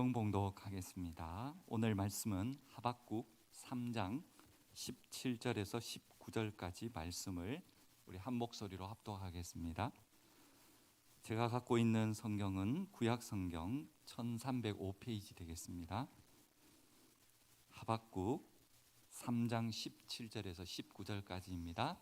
성경 봉독하겠습니다. 오늘 말씀은 하박국 3장 17절에서 19절까지 말씀을 우리 한 목소리로 합독하겠습니다. 제가 갖고 있는 성경은 구약 성경 1305페이지 되겠습니다. 하박국 3장 17절에서 19절까지입니다.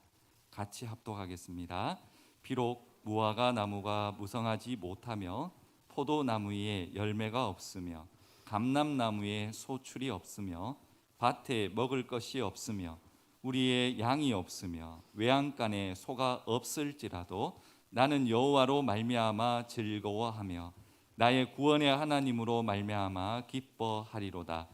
같이 합독하겠습니다. 비록 무화과 나무가 무성하지 못하며 포도나무에 열매가 없으며 감람나무에 소출이 없으며 밭에 먹을 것이 없으며 우리의 양이 없으며 외양간에 소가 없을지라도 나는 여호와로 말미암아 즐거워하며 나의 구원의 하나님으로 말미암아 기뻐하리로다.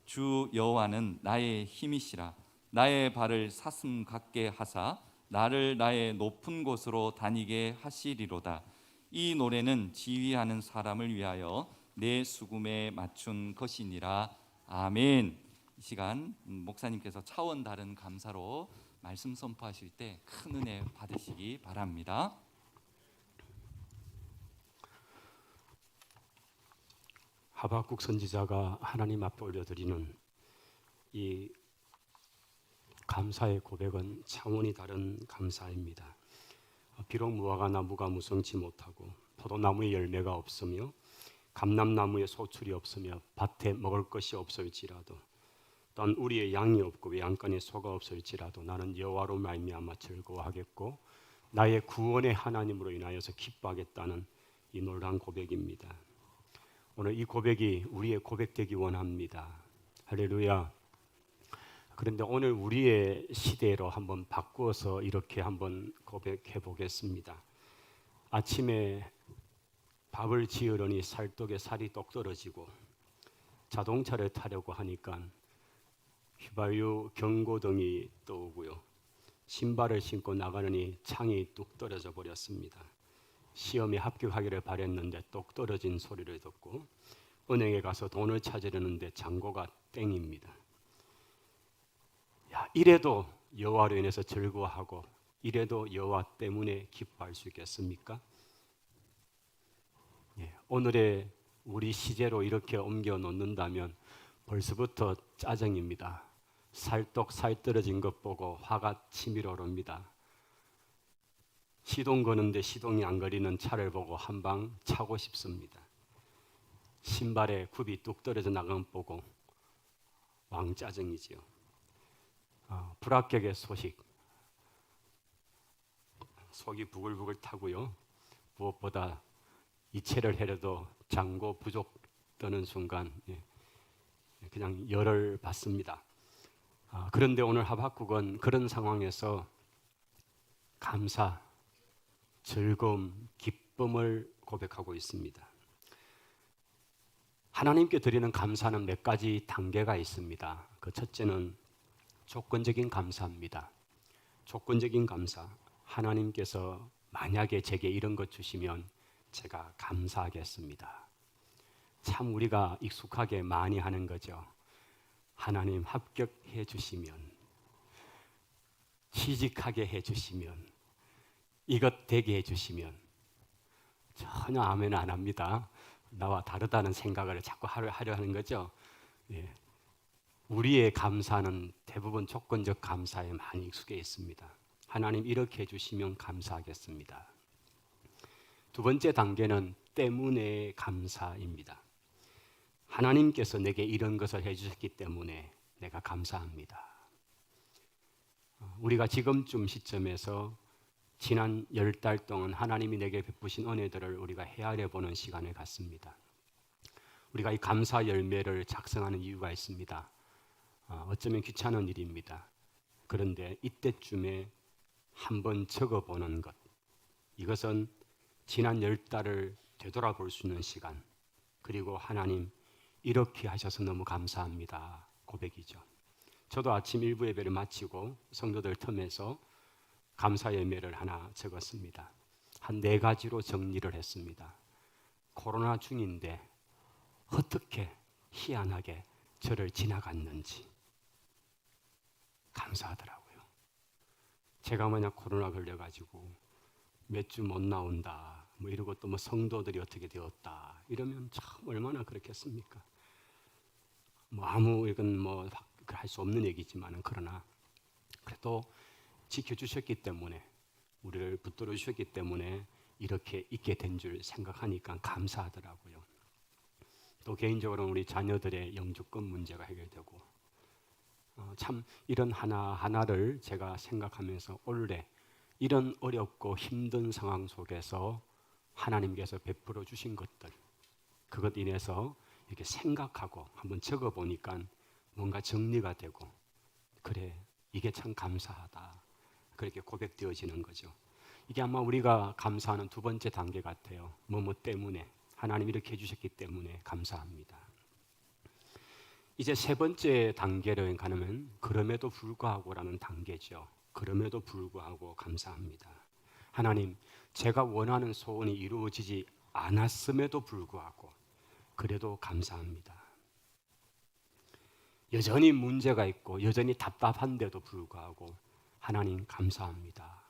주 여호와는 나의 힘이시라. 나의 발을 사슴 같게 하사 나를 나의 높은 곳으로 다니게 하시리로다. 이 노래는 지휘하는 사람을 위하여 내 수금에 맞춘 것이니라. 아멘. 이 시간 목사님께서 차원 다른 감사로 말씀 선포하실 때 큰 은혜 받으시기 바랍니다. 하박국 선지자가 하나님 앞에 올려드리는 이 감사의 고백은 차원이 다른 감사입니다. 비록 무화과 나무가 무성치 못하고 포도나무에 열매가 없으며 감람나무에 소출이 없으며 밭에 먹을 것이 없을지라도 또한 우리의 양이 없고 외양간에 소가 없을지라도 나는 여호와로 말미암아 즐거워하겠고 나의 구원의 하나님으로 인하여서 기뻐하겠다는 이 놀라운 고백입니다. 오늘 이 고백이 우리의 고백되기 원합니다. 할렐루야. 그런데 오늘 우리의 시대로 한번 바꾸어서 이렇게 한번 고백해 보겠습니다. 아침에 밥을 지으려니 살독에 살이 똑 떨어지고 자동차를 타려고 하니까 휘발유 경고등이 떠오고요. 신발을 신고 나가려니 창이 뚝 떨어져 버렸습니다. 시험에 합격하기를 바랬는데 똑 떨어진 소리를 듣고 은행에 가서 돈을 찾으려는데 잔고가 땡입니다. 이래도 여호와로 인해서 즐거워하고 이래도 여호와 때문에 기뻐할 수 있겠습니까? 오늘의 우리 시제로 이렇게 옮겨 놓는다면 벌써부터 짜증입니다. 살떡 살 떨어진 것 보고 화가 치밀어 오릅니다. 시동 거는데 시동이 안 거리는 차를 보고 한 방 차고 싶습니다. 신발에 굽이 뚝 떨어져 나간 것 보고 왕짜증이지요. 불합격의 소식, 속이 부글부글 타고요. 무엇보다 이체를 해려도 잔고 부족 떠는 순간 그냥 열을 받습니다. 그런데 오늘 하박국은 그런 상황에서 감사, 즐거움, 기쁨을 고백하고 있습니다. 하나님께 드리는 감사는 몇 가지 단계가 있습니다. 그 첫째는 조건적인 감사입니다. 조건적인 감사. 하나님께서 만약에 제게 이런 것 주시면 제가 감사하겠습니다. 참 우리가 익숙하게 많이 하는 거죠. 하나님 합격해 주시면, 취직하게 해 주시면, 이것 되게 해 주시면. 전혀 아멘 안 합니다. 나와 다르다는 생각을 자꾸 하려 하는 거죠. 우리의 감사는 대부분 조건적 감사에 많이 익숙해 있습니다. 하나님 이렇게 해주시면 감사하겠습니다. 두 번째 단계는 때문에 감사입니다. 하나님께서 내게 이런 것을 해주셨기 때문에 내가 감사합니다. 우리가 지금쯤 시점에서 지난 10달 동안 하나님이 내게 베푸신 은혜들을 우리가 헤아려 보는 시간을 갖습니다. 우리가 이 감사 열매를 작성하는 이유가 있습니다. 어쩌면 귀찮은 일입니다. 그런데 이때쯤에 한번 적어보는 것, 이것은 지난 10달을 되돌아볼 수 있는 시간, 그리고 하나님 이렇게 하셔서 너무 감사합니다 고백이죠. 저도 아침 일부 예배를 마치고 성도들 틈에서 감사 열매를 하나 적었습니다. 한 4가지로 정리를 했습니다. 코로나 중인데 어떻게 희한하게 저를 지나갔는지 감사하더라고요. 제가 만약 코로나 걸려가지고 몇 주 못 나온다 뭐 이러고 또 뭐 성도들이 어떻게 되었다 이러면 참 얼마나 그렇겠습니까? 뭐 아무 이건 뭐 할 수 없는 얘기지만은 그러나 그래도 지켜주셨기 때문에 우리를 붙들어 주셨기 때문에 이렇게 있게 된 줄 생각하니까 감사하더라고요. 또 개인적으로는 우리 자녀들의 영주권 문제가 해결되고 참 이런 하나하나를 제가 생각하면서 올해 이런 어렵고 힘든 상황 속에서 하나님께서 베풀어 주신 것들 그것 인해서 이렇게 생각하고 한번 적어 보니까 뭔가 정리가 되고 그래 이게 참 감사하다 그렇게 고백되어지는 거죠. 이게 아마 우리가 감사하는 두 번째 단계 같아요. 뭐뭐 때문에 하나님 이렇게 해주셨기 때문에 감사합니다. 이제 세 번째 단계로 가면 그럼에도 불구하고라는 단계죠. 그럼에도 불구하고 감사합니다. 하나님, 제가 원하는 소원이 이루어지지 않았음에도 불구하고 그래도 감사합니다. 여전히 문제가 있고 여전히 답답한데도 불구하고 하나님 감사합니다.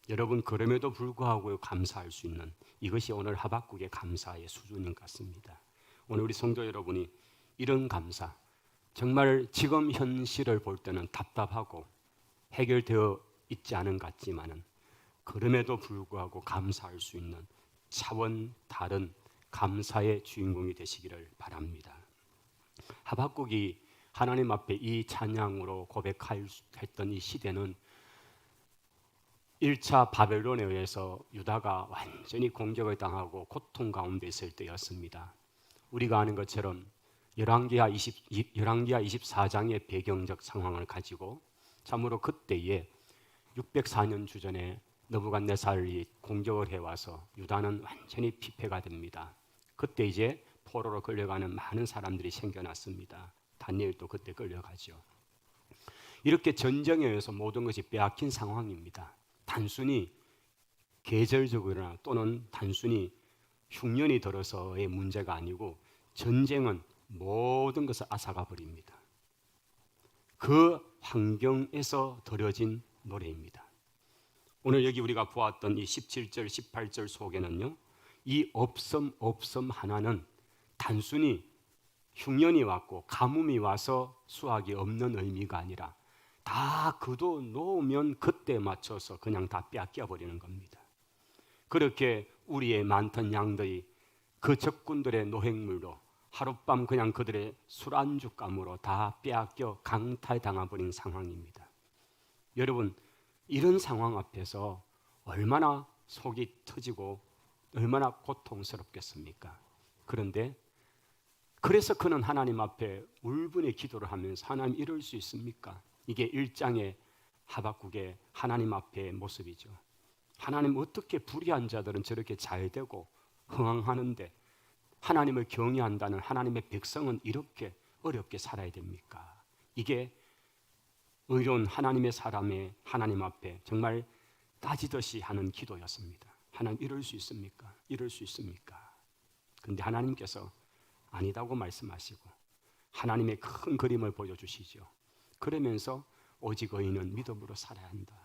여러분 그럼에도 불구하고 감사할 수 있는 이것이 오늘 하박국의 감사의 수준인 것 같습니다. 오늘 우리 성도 여러분이 이런 감사 정말 지금 현실을 볼 때는 답답하고 해결되어 있지 않은 것 같지만은 그럼에도 불구하고 감사할 수 있는 차원 다른 감사의 주인공이 되시기를 바랍니다. 하박국이 하나님 앞에 이 찬양으로 고백했던 이 시대는 1차 바벨론에 의해서 유다가 완전히 공격을 당하고 고통 가운데 있을 때였습니다. 우리가 아는 것처럼 열왕기하 24장의 배경적 상황을 가지고 참으로 그때에 604년 주전에 느부갓네살이 공격을 해와서 유다는 완전히 피폐가 됩니다. 그때 이제 포로로 끌려가는 많은 사람들이 생겨났습니다. 다니엘도 그때 끌려가죠. 이렇게 전쟁에 의해서 모든 것이 빼앗긴 상황입니다. 단순히 계절적으로나 또는 단순히 흉년이 들어서의 문제가 아니고 전쟁은 모든 것을 앗아가 버립니다. 그 환경에서 들려진 노래입니다. 오늘 여기 우리가 보았던 이 17절, 18절 속에는요, 이 없음 하나는 단순히 흉년이 왔고 가뭄이 와서 수확이 없는 의미가 아니라 다 그도 놓으면 그때 맞춰서 그냥 다 빼앗겨 버리는 겁니다. 그렇게 우리의 많던 양들이 그 적군들의 노획물로 하룻밤 그냥 그들의 술안주감으로 다 빼앗겨 강탈당해버린 상황입니다. 여러분 이런 상황 앞에서 얼마나 속이 터지고 얼마나 고통스럽겠습니까? 그런데 그래서 그는 하나님 앞에 울분의 기도를 하면서 하나님 이럴 수 있습니까? 이게 1장의 하박국의 하나님 앞의 모습이죠. 하나님 어떻게 불의한 자들은 저렇게 잘 되고 흥황하는데 하나님을 경외한다는 하나님의 백성은 이렇게 어렵게 살아야 됩니까? 이게 의로운 하나님의 사람의 하나님 앞에 정말 따지듯이 하는 기도였습니다. 하나님 이럴 수 있습니까? 이럴 수 있습니까? 그런데 하나님께서 아니다고 말씀하시고 하나님의 큰 그림을 보여주시죠. 그러면서 오직 의인은 믿음으로 살아야 한다.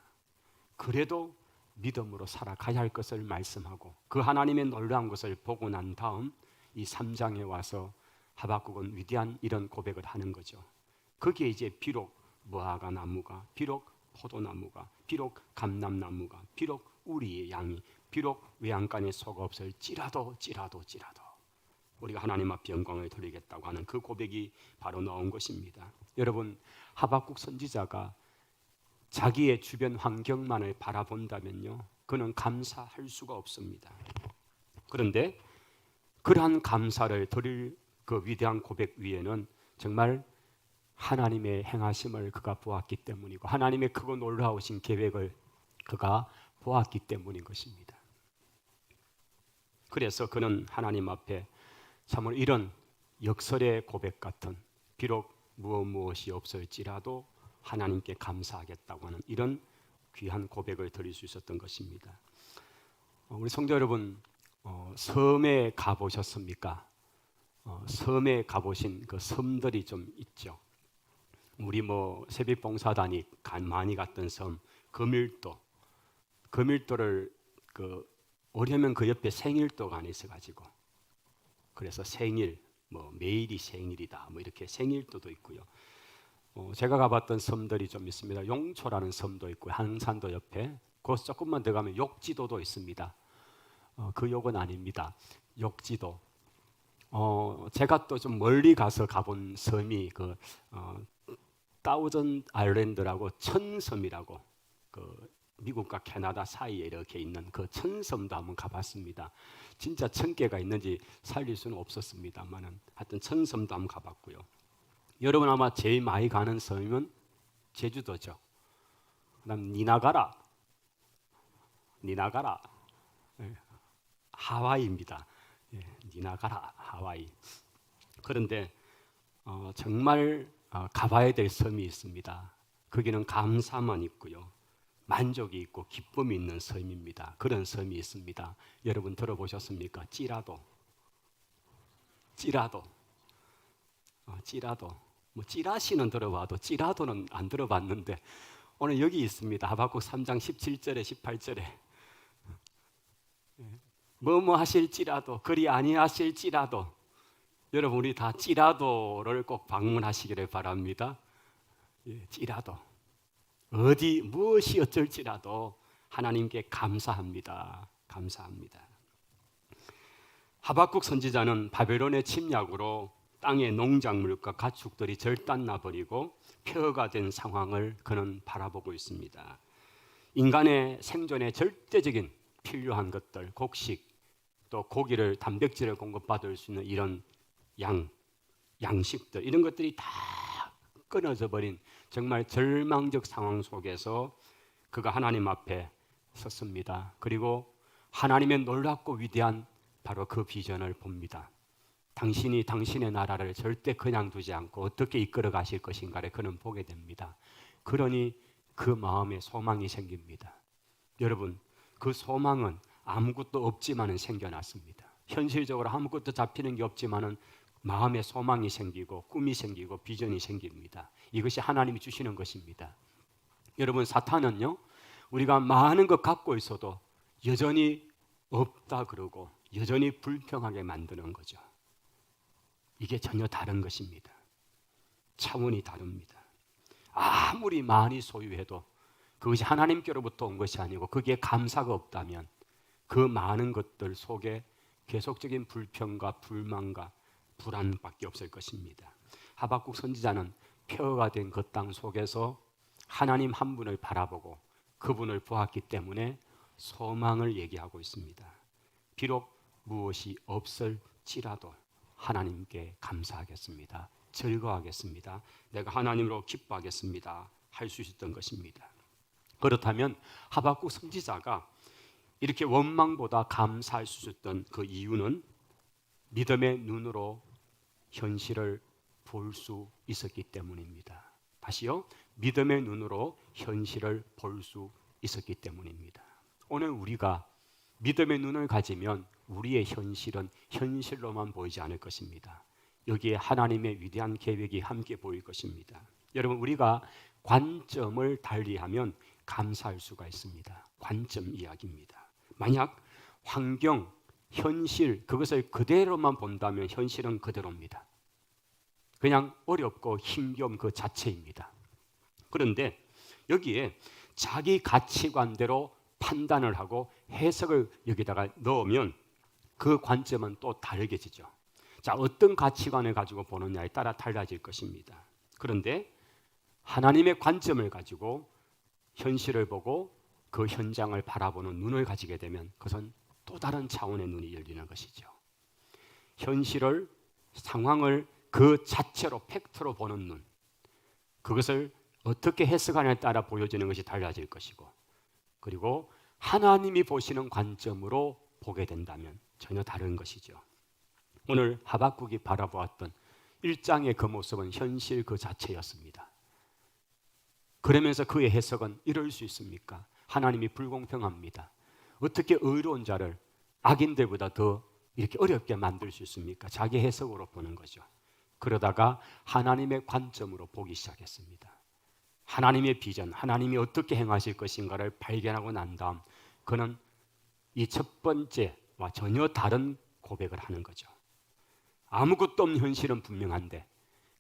그래도 믿음으로 살아가야 할 것을 말씀하고 그 하나님의 놀라운 것을 보고 난 다음 이 3장에 와서 하박국은 위대한 이런 고백을 하는 거죠. 거기에 이제 비록 무화과 나무가, 비록 포도나무가, 비록 감람나무가, 비록 우리의 양이, 비록 외양간에 소가 없을지라도 우리가 하나님 앞에 영광을 돌리겠다고 하는 그 고백이 바로 나온 것입니다. 여러분 하박국 선지자가 자기의 주변 환경만을 바라본다면요 그는 감사할 수가 없습니다. 그런데 그러한 감사를 드릴 그 위대한 고백 위에는 정말 하나님의 행하심을 그가 보았기 때문이고 하나님의 크고 놀라우신 계획을 그가 보았기 때문인 것입니다. 그래서 그는 하나님 앞에 참으로 이런 역설의 고백 같은 비록 무엇이 없을지라도 하나님께 감사하겠다고 하는 이런 귀한 고백을 드릴 수 있었던 것입니다. 우리 성도 여러분 섬에 가보셨습니까? 섬에 가보신 그 섬들이 좀 있죠. 우리 새벽봉사단이 많이 갔던 섬 금일도를 그 오려면 그 옆에 생일도가 안 있어가지고 그래서 생일 뭐 매일이 생일이다 뭐 이렇게 생일도도 있고요. 제가 가봤던 섬들이 좀 있습니다. 용초라는 섬도 있고 한산도 옆에 거기서 조금만 더 가면 욕지도도 있습니다. 그 욕은 아닙니다. 욕지도. 제가 또 좀 멀리 가서 가본 섬이 그 다우전 아일랜드라고 천섬이라고 그 미국과 캐나다 사이에 이렇게 있는 그 천섬도 한번 가봤습니다. 진짜 1000개가 있는지 살릴 수는 없었습니다만은 하여튼 천섬도 한번 가봤고요. 여러분 아마 제일 많이 가는 섬은 제주도죠. 그다음 니나가라, 예, 하와이입니다. 예, 니나가라, 하와이. 그런데 정말 가봐야 될 섬이 있습니다. 거기는 감사만 있고요. 만족이 있고 기쁨이 있는 섬입니다. 그런 섬이 있습니다. 여러분 들어보셨습니까? 찌라도. 뭐 찌라시는 들어봐도 찌라도는 안 들어봤는데 오늘 여기 있습니다. 하박국 3장 17절에 18절에 뭐뭐 하실지라도 그리 아니하실지라도 여러분 우리 다 찌라도를 꼭 방문하시기를 바랍니다. 예, 찌라도 어디 무엇이 어쩔지라도 하나님께 감사합니다. 하박국 선지자는 바벨론의 침략으로 땅의 농작물과 가축들이 절단나 버리고 폐허가 된 상황을 그는 바라보고 있습니다. 인간의 생존에 절대적인 필요한 것들, 곡식, 또 고기를 단백질을 공급받을 수 있는 이런 양식들 이런 것들이 다 끊어져 버린 정말 절망적 상황 속에서 그가 하나님 앞에 섰습니다. 그리고 하나님의 놀랍고 위대한 바로 그 비전을 봅니다. 당신이 당신의 나라를 절대 그냥 두지 않고 어떻게 이끌어 가실 것인가를 그는 보게 됩니다. 그러니 그 마음에 소망이 생깁니다. 여러분, 그 소망은 아무것도 없지만은 생겨났습니다. 현실적으로 아무것도 잡히는 게 없지만은 마음에 소망이 생기고 꿈이 생기고 비전이 생깁니다. 이것이 하나님이 주시는 것입니다. 여러분, 사탄은요, 우리가 많은 것 갖고 있어도 여전히 없다 그러고 여전히 불평하게 만드는 거죠. 이게 전혀 다른 것입니다. 차원이 다릅니다. 아무리 많이 소유해도 그것이 하나님께로부터 온 것이 아니고 거기에 감사가 없다면 그 많은 것들 속에 계속적인 불평과 불만과 불안밖에 없을 것입니다. 하박국 선지자는 폐허가 된 그 땅 속에서 하나님 한 분을 바라보고 그분을 보았기 때문에 소망을 얘기하고 있습니다. 비록 무엇이 없을지라도 하나님께 감사하겠습니다. 즐거워하겠습니다. 내가 하나님으로 기뻐하겠습니다. 할 수 있었던 것입니다. 그렇다면 하박국 선지자가 이렇게 원망보다 감사할 수 있었던 그 이유는 믿음의 눈으로 현실을 볼 수 있었기 때문입니다. 다시요. 믿음의 눈으로 현실을 볼 수 있었기 때문입니다. 오늘 우리가 믿음의 눈을 가지면 우리의 현실은 현실로만 보이지 않을 것입니다. 여기에 하나님의 위대한 계획이 함께 보일 것입니다. 여러분, 우리가 관점을 달리하면 감사할 수가 있습니다. 관점 이야기입니다. 만약 환경, 현실 그것을 그대로만 본다면 현실은 그대로입니다. 그냥 어렵고 힘겨운 그 자체입니다. 그런데 여기에 자기 가치관대로 판단을 하고 해석을 여기다가 넣으면 그 관점은 또 다르게지죠. 자, 어떤 가치관을 가지고 보느냐에 따라 달라질 것입니다. 그런데 하나님의 관점을 가지고 현실을 보고 그 현장을 바라보는 눈을 가지게 되면 그것은 또 다른 차원의 눈이 열리는 것이죠. 현실을, 상황을 그 자체로 팩트로 보는 눈, 그것을 어떻게 해석하냐에 따라 보여지는 것이 달라질 것이고, 그리고 하나님이 보시는 관점으로 보게 된다면 전혀 다른 것이죠. 오늘 하박국이 바라보았던 1장의 그 모습은 현실 그 자체였습니다. 그러면서 그의 해석은 이럴 수 있습니까? 하나님이 불공평합니다. 어떻게 의로운 자를 악인들보다 더 이렇게 어렵게 만들 수 있습니까? 자기 해석으로 보는 거죠. 그러다가 하나님의 관점으로 보기 시작했습니다. 하나님의 비전, 하나님이 어떻게 행하실 것인가를 발견하고 난 다음 그는 이 첫 번째와 전혀 다른 고백을 하는 거죠. 아무것도 없는 현실은 분명한데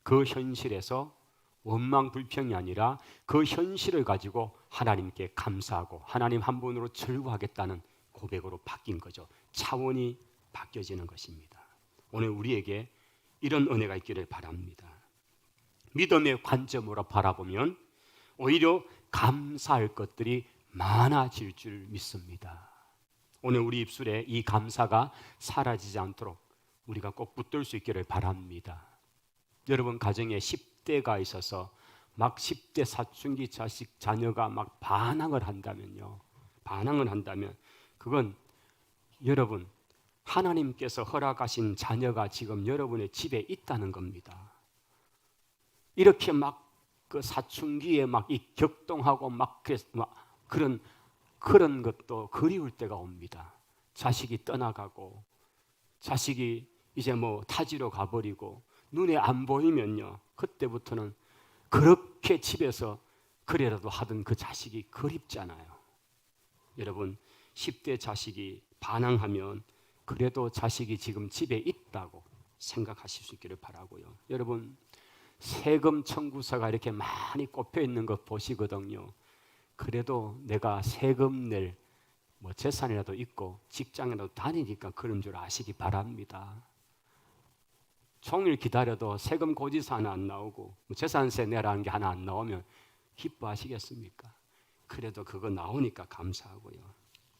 그 현실에서 원망 불평이 아니라 그 현실을 가지고 하나님께 감사하고 하나님 한 분으로 절구하겠다는 고백으로 바뀐 거죠. 차원이 바뀌어지는 것입니다. 오늘 우리에게 이런 은혜가 있기를 바랍니다. 믿음의 관점으로 바라보면 오히려 감사할 것들이 많아질 줄 믿습니다. 오늘 우리 입술에 이 감사가 사라지지 않도록 우리가 꼭 붙들 수 있기를 바랍니다. 여러분 가정에 10대가 있어서 막 10대 사춘기 자식 자녀가 막 반항을 한다면요. 반항을 한다면 그건 여러분 하나님께서 허락하신 자녀가 지금 여러분의 집에 있다는 겁니다. 이렇게 막 그 사춘기에 막 이 격동하고 막 그런 것도 그리울 때가 옵니다. 자식이 떠나가고 자식이 이제 뭐 타지로 가버리고 눈에 안 보이면요. 그때부터는 그렇게 집에서 그래라도 하던 그 자식이 그립잖아요. 여러분 10대 자식이 반항하면 그래도 자식이 지금 집에 있다고 생각하실 수 있기를 바라고요. 여러분 세금 청구서가 이렇게 많이 꼽혀 있는 거 보시거든요. 그래도 내가 세금 낼 뭐 재산이라도 있고 직장이라도 다니니까 그런 줄 아시기 바랍니다. 종일 기다려도 세금 고지서 하나 안 나오고 재산세 내라는 게 하나 안 나오면 기뻐하시겠습니까? 그래도 그거 나오니까 감사하고요.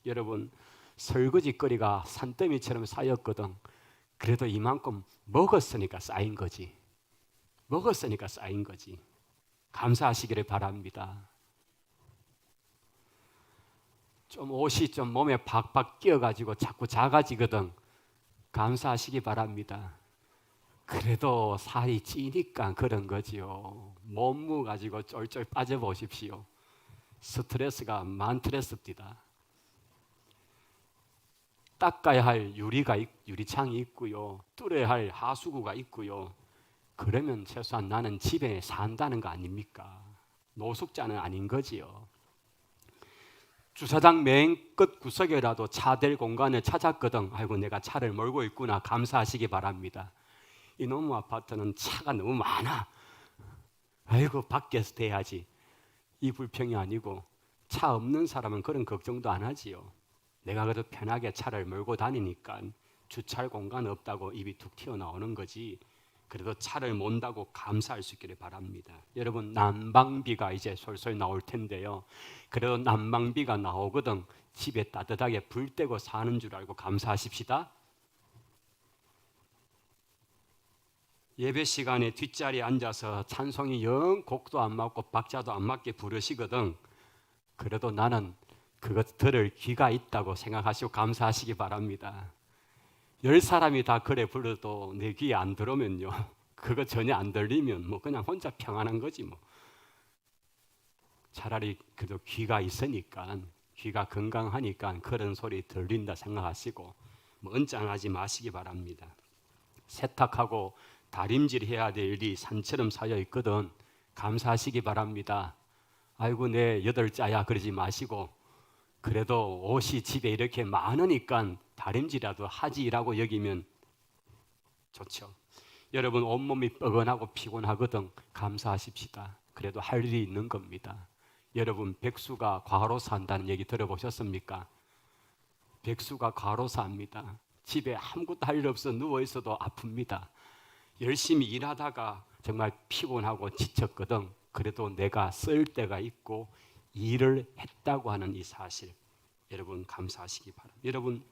여러분 설거지거리가 산더미처럼 쌓였거든. 그래도 이만큼 먹었으니까 쌓인 거지. 먹었으니까 쌓인 거지. 감사하시기를 바랍니다. 좀 옷이 좀 몸에 박박 끼어가지고 자꾸 작아지거든. 감사하시기 바랍니다. 그래도 살이 찌니까 그런 거지요. 몸무 가지고 쫄쫄 빠져보십시오. 스트레스가 많더랬습니다. 닦아야 할 유리창이 있고요. 뚫어야 할 하수구가 있고요. 그러면 최소한 나는 집에 산다는 거 아닙니까? 노숙자는 아닌 거지요. 주차장 맨 끝 구석에라도 차 댈 공간을 찾았거든. 아이고 내가 차를 몰고 있구나. 감사하시기 바랍니다. 이놈의 아파트는 차가 너무 많아. 아이고 밖에서 대야지. 이 불평이 아니고 차 없는 사람은 그런 걱정도 안 하지요. 내가 그래도 편하게 차를 몰고 다니니까 주차할 공간 없다고 입이 툭 튀어나오는 거지. 그래도 차를 몬다고 감사할 수 있기를 바랍니다. 여러분 난방비가 이제 솔솔 나올 텐데요. 그래도 난방비가 나오거든 집에 따뜻하게 불 떼고 사는 줄 알고 감사하십시다. 예배 시간에 뒷자리에 앉아서 찬송이 영 곡도 안 맞고 박자도 안 맞게 부르시거든. 그래도 나는 그것 들을 귀가 있다고 생각하시고 감사하시기 바랍니다. 10사람이 다 그래 불러도 내 귀에 안 들어오면요. 그거 전혀 안 들리면 뭐 그냥 혼자 평안한 거지 뭐. 차라리 그래도 귀가 있으니까 귀가 건강하니까 그런 소리 들린다 생각하시고 뭐 언짢아하지 마시기 바랍니다. 세탁하고 다림질 해야 될 일이 산처럼 쌓여 있거든. 감사하시기 바랍니다. 아이고 내 8자야 그러지 마시고 그래도 옷이 집에 이렇게 많으니까 다림질이라도 하지라고 여기면 좋죠. 여러분 온몸이 뻐근하고 피곤하거든. 감사하십시다. 그래도 할 일이 있는 겁니다. 여러분 백수가 과로사 한다는 얘기 들어보셨습니까? 백수가 과로사 합니다. 집에 아무것도 할 일 없어 누워있어도 아픕니다. 열심히 일하다가 정말 피곤하고 지쳤거든. 그래도 내가 쓸 때가 있고 일을 했다고 하는 이 사실 여러분 감사하시기 바랍니다. 여러분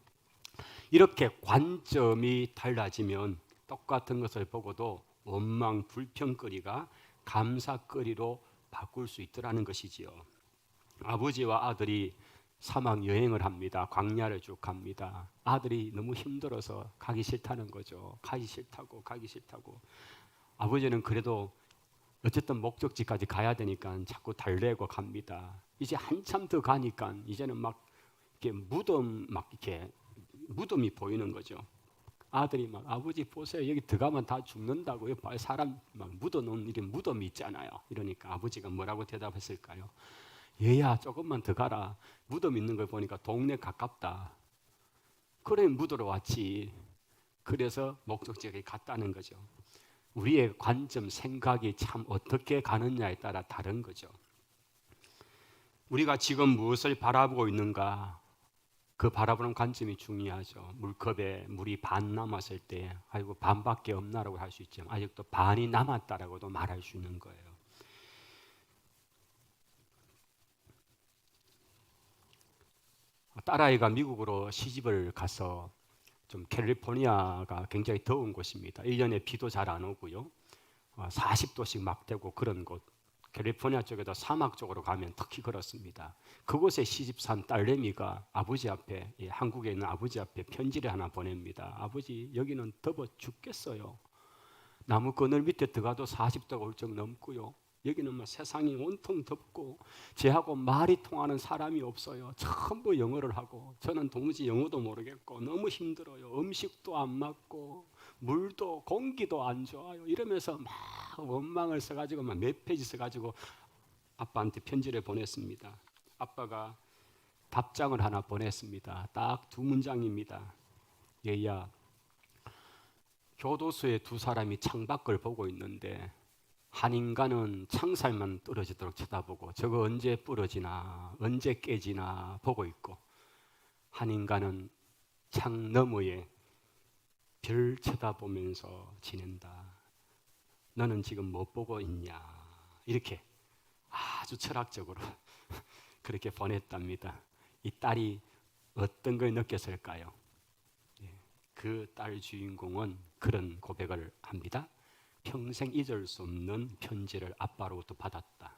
이렇게 관점이 달라지면 똑같은 것을 보고도 원망 불평거리가 감사거리로 바꿀 수 있더라는 것이지요. 아버지와 아들이 사막 여행을 합니다. 광야를 쭉 갑니다. 아들이 너무 힘들어서 가기 싫다는 거죠. 가기 싫다고. 아버지는 그래도 어쨌든 목적지까지 가야 되니까 자꾸 달래고 갑니다. 이제 한참 더 가니까 이제는 막 이렇게 무덤이 보이는 거죠. 아들이 막 아버지 보세요. 여기 들어가면 다 죽는다고요. 사람 막 묻어놓은 이게 무덤이 있잖아요. 이러니까 아버지가 뭐라고 대답했을까요? 얘야 조금만 더 가라. 무덤 있는 걸 보니까 동네 가깝다. 그래 묻으러 왔지. 그래서 목적지에 갔다는 거죠. 우리의 관점, 생각이 참 어떻게 가느냐에 따라 다른 거죠. 우리가 지금 무엇을 바라보고 있는가, 그 바라보는 관점이 중요하죠. 물컵에 물이 반 남았을 때 아이고 반밖에 없나라고 할 수 있지만 아직도 반이 남았다라고도 말할 수 있는 거예요. 딸아이가 미국으로 시집을 가서 좀 캘리포니아가 굉장히 더운 곳입니다. 1년에 비도 잘 안 오고요. 40도씩 막 되고 그런 곳. 캘리포니아 쪽에도 사막 쪽으로 가면 특히 그렇습니다. 그곳에 시집산 딸내미가 아버지 앞에, 한국에 있는 아버지 앞에 편지를 하나 보냅니다. 아버지, 여기는 더워 죽겠어요. 나무 그늘 밑에 들어가도 40도가 훌쩍 넘고요. 여기는 뭐 세상이 온통 덥고 제하고 말이 통하는 사람이 없어요. 전부 영어를 하고 저는 도무지 영어도 모르겠고 너무 힘들어요. 음식도 안 맞고 물도 공기도 안 좋아요. 이러면서 막 원망을 써가지고 막 몇 페이지 써가지고 아빠한테 편지를 보냈습니다. 아빠가 답장을 하나 보냈습니다. 딱 두 문장입니다. 얘야, 교도소에 두 사람이 창밖을 보고 있는데 한 인간은 창살만 떨어지도록 쳐다보고 저거 언제 부러지나 언제 깨지나 보고 있고, 한 인간은 창 너머에 별 쳐다보면서 지낸다. 너는 지금 못 보고 있냐? 이렇게 아주 철학적으로 그렇게 보냈답니다. 이 딸이 어떤 걸 느꼈을까요? 그 딸 주인공은 그런 고백을 합니다. 평생 잊을 수 없는 편지를 아빠로부터 받았다.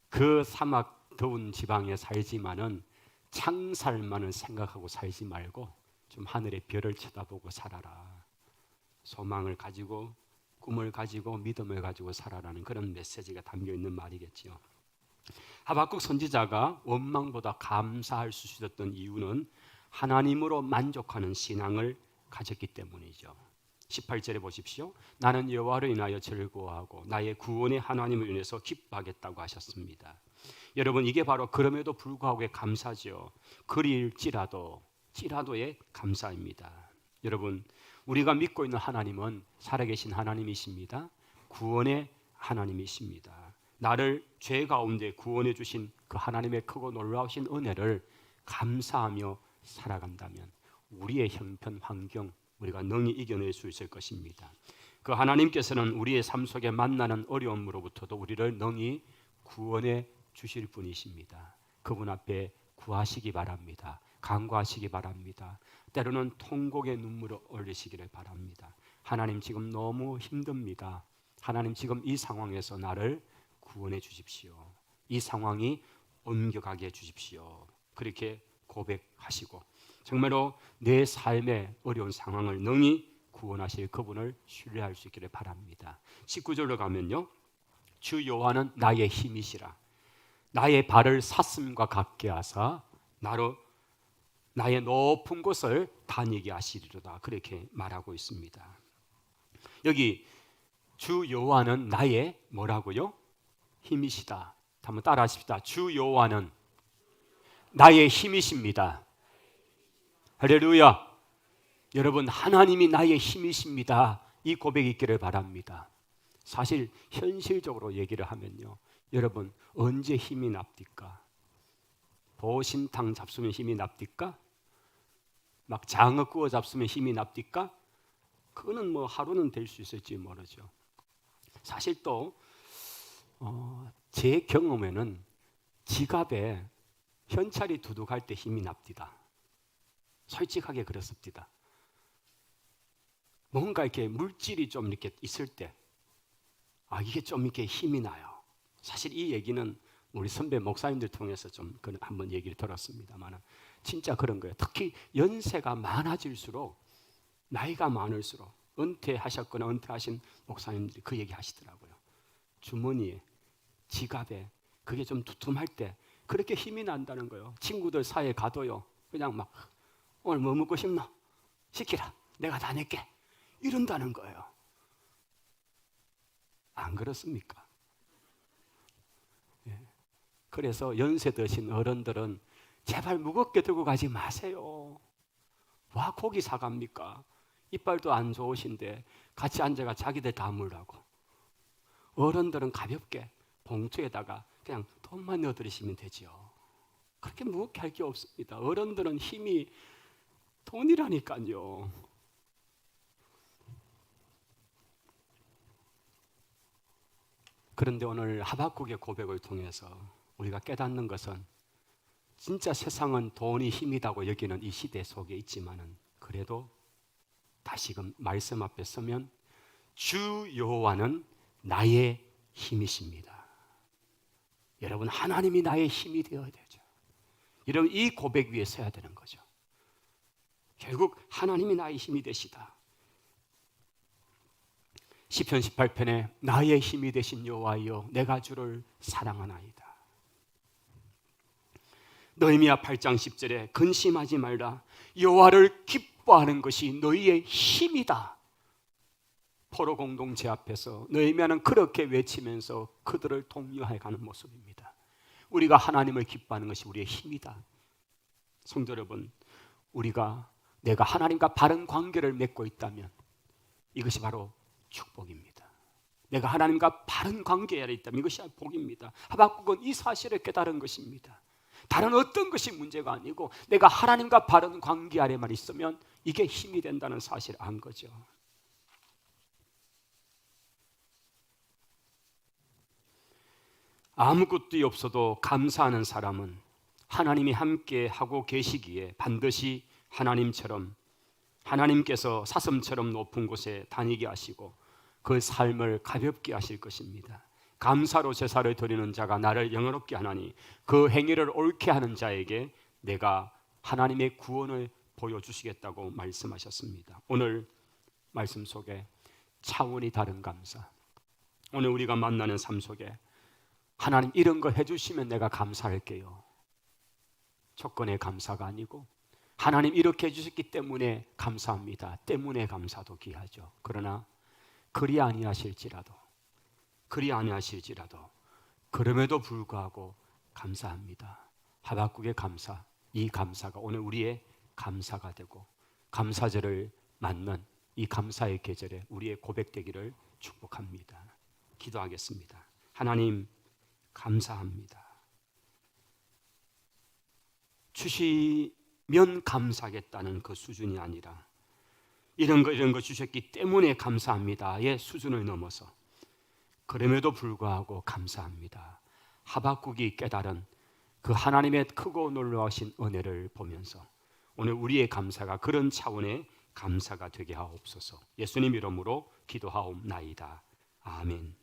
그 사막 더운 지방에 살지만은 창살만을 생각하고 살지 말고 좀 하늘의 별을 쳐다보고 살아라. 소망을 가지고 꿈을 가지고 믿음을 가지고 살아라는 그런 메시지가 담겨 있는 말이겠지요. 하박국 선지자가 원망보다 감사할 수 있었던 이유는 하나님으로 만족하는 신앙을 가졌기 때문이죠. 18절에 보십시오. 나는 여호와를 인하여 즐거워하고 나의 구원의 하나님을 인해서 기뻐하겠다고 하셨습니다. 여러분, 이게 바로 그럼에도 불구하고의 감사죠. 찌라도의 감사입니다. 여러분, 우리가 믿고 있는 하나님은 살아계신 하나님이십니다. 구원의 하나님이십니다. 나를 죄 가운데 구원해 주신 그 하나님의 크고 놀라우신 은혜를 감사하며 살아간다면 우리의 형편 환경 우리가 능히 이겨낼 수 있을 것입니다. 그 하나님께서는 우리의 삶 속에 만나는 어려움으로부터도 우리를 능히 구원해 주실 분이십니다. 그분 앞에 구하시기 바랍니다. 간구하시기 바랍니다. 때로는 통곡의 눈물을 흘리시기를 바랍니다. 하나님, 지금 너무 힘듭니다. 하나님, 지금 이 상황에서 나를 구원해 주십시오. 이 상황이 옮겨가게 해 주십시오. 그렇게 고백하시고 정말로 내 삶의 어려운 상황을 능히 구원하실 그분을 신뢰할 수 있기를 바랍니다. 19절로 가면요, 주 여호와는 나의 힘이시라. 나의 발을 사슴과 같게 하사 나의 높은 곳을 다니게 하시리로다. 그렇게 말하고 있습니다. 여기 주 여호와는 나의 뭐라고요? 힘이시다. 한번 따라하십시다. 주 여호와는 나의 힘이십니다. 할렐루야. 여러분, 하나님이 나의 힘이십니다. 이 고백이 있기를 바랍니다. 사실 현실적으로 얘기를 하면요, 여러분, 언제 힘이 납니까? 보신탕 잡수면 힘이 납니까? 막 장어 구워 잡수면 힘이 납니까? 그거는 뭐 하루는 될 수 있을지 모르죠. 사실 또 제 경험에는 지갑에 현찰이 두둑할 때 힘이 납니다. 솔직하게 그렇습니다. 뭔가 이렇게 물질이 좀 이렇게 있을 때, 이게 좀 이렇게 힘이 나요. 사실 이 얘기는 우리 선배 목사님들 통해서 좀 한번 얘기를 들었습니다만 진짜 그런 거예요. 특히 연세가 많아질수록, 나이가 많을수록, 은퇴하셨거나 은퇴하신 목사님들이 그 얘기 하시더라고요. 주머니에, 지갑에 그게 좀 두툼할 때 그렇게 힘이 난다는 거예요. 친구들 사이에 가도요, 그냥 막 오늘 뭐 먹고 싶나? 시키라. 내가 다 낼게. 이런다는 거예요. 안 그렇습니까? 그래서 연세 드신 어른들은 제발 무겁게 들고 가지 마세요. 와 고기 사갑니까? 이빨도 안 좋으신데 같이 앉아가 자기들 다 물라고. 어른들은 가볍게 봉투에다가 그냥 돈만 넣어드리시면 되지요. 그렇게 무겁게 할 게 없습니다. 어른들은 힘이 돈이라니까요. 그런데 오늘 하박국의 고백을 통해서 우리가 깨닫는 것은 진짜 세상은 돈이 힘이다고 여기는 이 시대 속에 있지만은 그래도 다시금 말씀 앞에 서면 주 여호와는 나의 힘이십니다. 여러분 하나님이 나의 힘이 되어야 되죠. 여러분 이 고백 위에 서야 되는 거죠. 결국 하나님이 나의 힘이 되시다. 시편 18편에 나의 힘이 되신 여호와여 내가 주를 사랑하나이다. 느헤미야 8장 10절에 근심하지 말라 여호와를 기뻐하는 것이 너희의 힘이다. 포로 공동체 앞에서 느헤미야는 그렇게 외치면서 그들을 독려해 가는 모습입니다. 우리가 하나님을 기뻐하는 것이 우리의 힘이다. 성도 여러분, 내가 하나님과 바른 관계를 맺고 있다면 이것이 바로 축복입니다. 내가 하나님과 바른 관계에 있다면 이것이 복입니다. 하박국은 이 사실을 깨달은 것입니다. 다른 어떤 것이 문제가 아니고 내가 하나님과 바른 관계 아래만 있으면 이게 힘이 된다는 사실을 안 거죠. 아무것도 없어도 감사하는 사람은 하나님이 함께 하고 계시기에 반드시 하나님께서 사슴처럼 높은 곳에 다니게 하시고 그 삶을 가볍게 하실 것입니다. 감사로 제사를 드리는 자가 나를 영화롭게 하나니 그 행위를 옳게 하는 자에게 내가 하나님의 구원을 보여주시겠다고 말씀하셨습니다. 오늘 말씀 속에 차원이 다른 감사, 오늘 우리가 만나는 삶 속에 하나님 이런 거 해주시면 내가 감사할게요. 조건의 감사가 아니고 하나님 이렇게 해주셨기 때문에 감사합니다. 때문에 감사도 귀하죠. 그러나 그리 아니하실지라도 그럼에도 불구하고 감사합니다. 하박국의 감사, 이 감사가 오늘 우리의 감사가 되고 감사절을 맞는 이 감사의 계절에 우리의 고백되기를 축복합니다. 기도하겠습니다. 하나님 감사합니다. 주시면 감사하겠다는 그 수준이 아니라 이런 거 주셨기 때문에 감사합니다의 수준을 넘어서 그럼에도 불구하고 감사합니다. 하박국이 깨달은 그 하나님의 크고 놀라우신 은혜를 보면서 오늘 우리의 감사가 그런 차원의 감사가 되게 하옵소서. 예수님 이름으로 기도하옵나이다. 아멘.